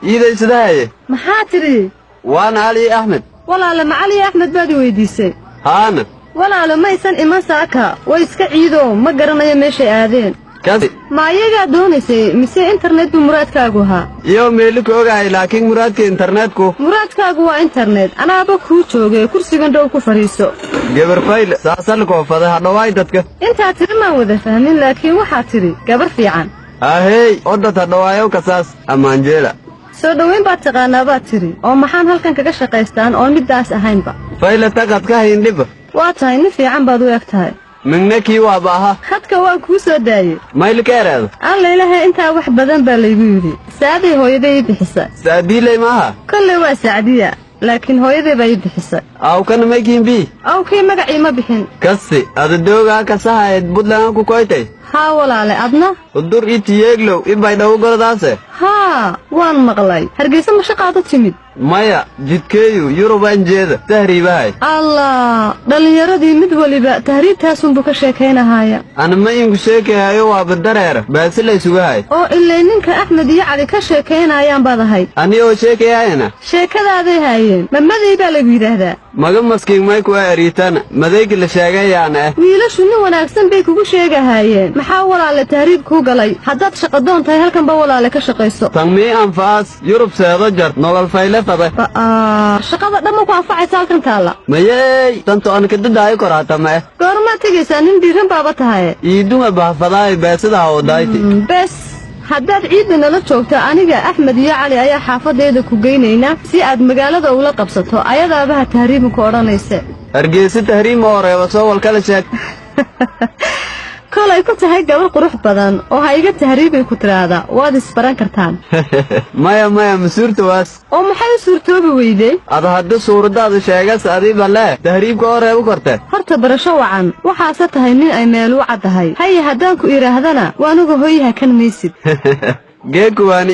إذا سداي محاتري وأنا علي أحمد ولا لما علي أحمد بادي ويديسي أنا ولا لما يسن إما ساكا ويسكا عيدو ما قرنا يمشي آذين كذي ما يجا دونيسي مسي انترنت بمرادكاغوها يوم ميلك أوجاي لكن مرادك إنترنتكو muraadkaagu waa internet anaaba kuu joogay kursigan dhow ku fariiso gabar fayl saasalko fadaha dhawaydadka inta tiri ma wada fahmin laakiin waxa tiri gabar fiican ahey odata dhawaayo kasaas amaanjeela soo dhaweyn baad taqaanaa baad tiri oo maxaan halkan kaga shaqaystaan oo midaas ahaynba fayl taqad ka hindhib waa tahay nin fiican baad u egtahay minnaki waa baaha khadka waan kuu soo daayay maylkeereed alla ilaahay intaa wax badan baa laygu yidhi saadii hooyaday bixisa saadiilay maaha kolley waa sacdiya laakiin hooyaday baa bixisa aw kan makin bi aw kii magacii ma bixin kasi adadooga ka sahayd budlaan ku koytay haa walaale adna udur itiyeeglow ibay dhaw gordaase haa waan maqlay hargeysa ma shaqaado timid maya jidkeeyu yurubaan jeeda tahriibahay allah dhalinyaradii mid waliba tahriibtaasunbuu ka sheekaynahaya ana ma inku sheekahayo waa badareer baasi la isugahay oo ilay ninka axmed iyo cali ka sheekaynayaan baad ahayd ani oo sheekayayna sheekadaaday haayeen mamadii baa lagu yidhaahdaa maga maskiin may kuwa eriitana madaygi la sheegayaana wiilashu nin wanaagsan bay kugu sheegahaayeen maxaa walaale tahriib kuu galay haddaad shaqadoon tahay halkanba walaale ka shaqayso tanmii anfaas yurub seedo jar nolol fayle fade shaqada dhamma ku anfacaysa halkan taalla mayey tanto an kadadaayo koraatame goormaad tegaysaa nin dhiiran baaba tahaye iiduma bahfadaay beesidaha oo dayti bes haddaad ciidda nala joogto aniga axmed iyo cali ayaa xaafadeeda ku geynaynaa si aad magaalada ula qabsato ayadaabaha tahriibinku odhanayse hargeysa tahriim oo reeba soo wal kala sheeg kolay ku tahay gabar qurux badan oo ha iga tahriibay ku tiraahdaa waad isbaran kartaan maya masuurta waas oo maxay u suurtoobi weydey ada hadda suuradaada sheegas adiiba lee tahriibka oo reebu korte horta barasho wacan waxaase tahay nin ay meel u caddahay haye haddaan ku idhaahdana waanigu hooyaha kan maysid geekuwaani